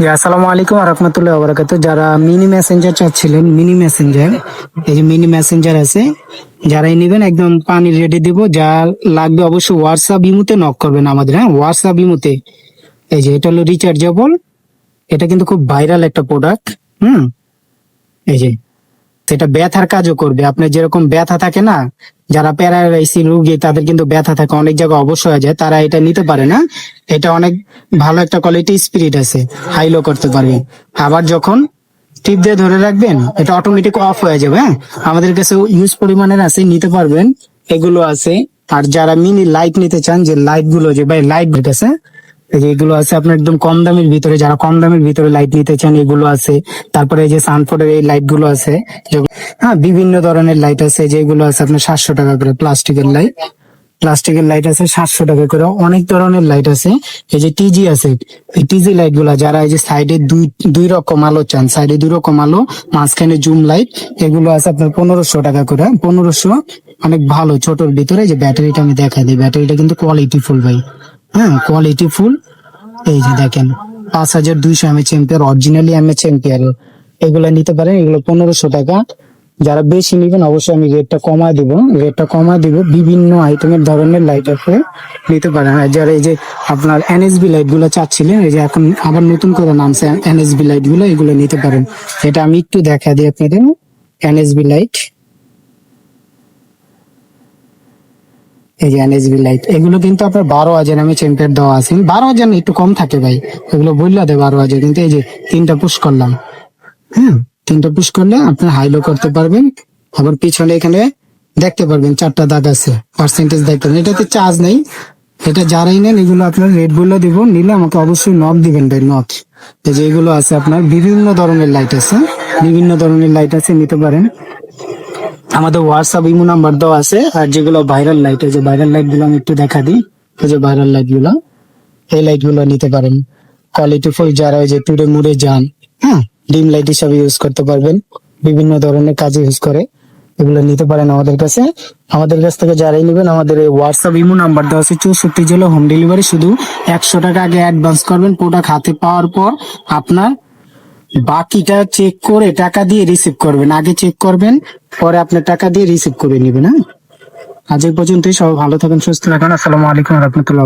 আসসালামু আলাইকুম রহমতুল্লাহ বারাকাতুহু। যারা মিনি মেসেঞ্জার চাচ্ছিলেন, মিনি মেসেঞ্জার, এই যে মিনি মেসেঞ্জার আছে, যারাই নেবেন একদম পানি রেডি দিব। যা লাগবে অবশ্যই হোয়াটসঅ্যাপ ইমুতে নক করবেন আমাদের, হ্যাঁ হোয়াটসঅ্যাপ ইমুতে। এই যে এটা হলো রিচার্জেবল, এটা কিন্তু খুব ভাইরাল একটা প্রোডাক্ট। হুম, এই যে এটা ব্যথার কাজও করবে। আপনার যেরকম ব্যথা থাকে না, যারা প্যারালাইসিস রোগী তাদের কিন্তু ব্যথা থাকে অনেক জায়গায়, অবশ্য হয়ে যায়, তারা এটা নিতে পারে না। এটা অনেক ভালো একটা কোয়ালিটি, স্পিরিট আছে, হাই লো করতে পারবে। আবার যখন টিপ দিয়ে ধরে রাখবেন এটা অটোমেটিক অফ হয়ে যাবে। হ্যাঁ, আমাদের কাছে ইউজ পরিমাণের আছে, নিতে পারবেন, এগুলো আছে। আর যারা মিনি লাইট নিতে চান, যে লাইট গুলো, যে ভাই লাইট আছে, এই যে এগুলো আছে আপনার একদম কম দামের ভিতরে, যারা কম দামের ভিতরে লাইট নিতে চান এগুলো আছে। তারপরে এই যে সানফোর্ডের এই লাইট গুলো আছে, হ্যাঁ বিভিন্ন ধরনের লাইট আছে, যেগুলো আছে আপনার 700 টাকা করে। প্লাস্টিকের লাইট আছে 700 টাকা করে। অনেক ধরনের লাইট আছে। এই যে টিজি আছে, এই টিজি লাইট গুলা, যারা এই যে সাইডে দুই দুই রকম আলো চান, সাইডে 2 রকম আলো, মাঝখানে জুম লাইট, এগুলো আছে আপনার 1500 টাকা করে। 1500, অনেক ভালো ছোটর ভিতরে। যে ব্যাটারিটা আমি দেখা দিই, ব্যাটারিটা কিন্তু কোয়ালিটি ফুল ভাই, হ্যাঁ কোয়ালিটি ফুল। এই যে দেখেন, 5200 mAh অরিজিনালি mAh। এগুলা নিতে পারেন, এগুলো 1500 টাকা। যারা বেশি নিবেন অবশ্যই আমি রেটটা কমায় দিব। বিভিন্ন আইটেমের ধরনের লাইট আছে, নিতে পারেন। আর যারা এই যে আপনার এনএসবি লাইট গুলো চাচ্ছিলেন, এই যে এখন আবার নতুন করে নামছে এনএসবি লাইট গুলো, এগুলো নিতে পারেন। এটা আমি একটু দেখা দিই আপনাদের। এনএসবি লাইট, এই যে এনএসবি লাইট, এগুলো কিন্তু আপনার 12,000 mAh দেওয়া আছে। 12,000 না, একটু কম থাকে ভাই, এগুলো বললা দেয় 12,000, কিন্তু এই যে তিনটা পুশ করলাম, হ্যাঁ তিনটা পুশ করলে আপনি হাইলো করতে পারবেন। আবার পিছনে এখানে দেখতে পারবেন 4টা দাগ আছে, পার্সেন্টেজ দেখতে পারবেন। এটাতে চার্জ নেই। এটা যারাই নেন, এগুলো আপনার রেট বলে দিব, নিলে আমাকে অবশ্যই নক দিবেন ভাই, নক। এই যে এগুলো আছে আপনার বিভিন্ন ধরনের লাইট আছে, নিতে পারেন। আমাদের হোয়াটসঅ্যাপ ইমো নাম্বার দেওয়া আছে। আর যেগুলো ভাইরাল লাইট, এই যে ভাইরাল লাইট গুলো আমি একটু দেখা দিই। এই যে ভাইরাল লাইট গুলো, এই লাইট গুলো নিতে পারেন। কোয়ালিটি ফুল, যারা ওই যে টুরে মুড়ে যান, হ্যাঁ ডিম লাইট হিসাবে ইউজ করতে পারবেন, বিভিন্ন ধরনের কাজে ইউজ করে, এগুলো নিতে পারেন আমাদের কাছে। আমাদের কাছ থেকে যারাই নেবেন, আমাদের এই হোয়াটসঅ্যাপ ইমো নাম্বার দেওয়া আছে। 64 জেলা হোম ডেলিভারি। শুধু 100 টাকা আগে অ্যাডভান্স করবেন, প্রোডাক্ট হাতে পাওয়ার পর আপনার বাকিটা চেক করে টাকা দিয়ে রিসিভ করবেন। আগে চেক করবেন, পরে আপনার টাকা দিয়ে রিসিভ করে নেবেন। হ্যাঁ, আজ এই পর্যন্তই। সবাই ভালো থাকেন, সুস্থ থাকেন। আসসালামু আলাইকুম রহমতুল্লাহ।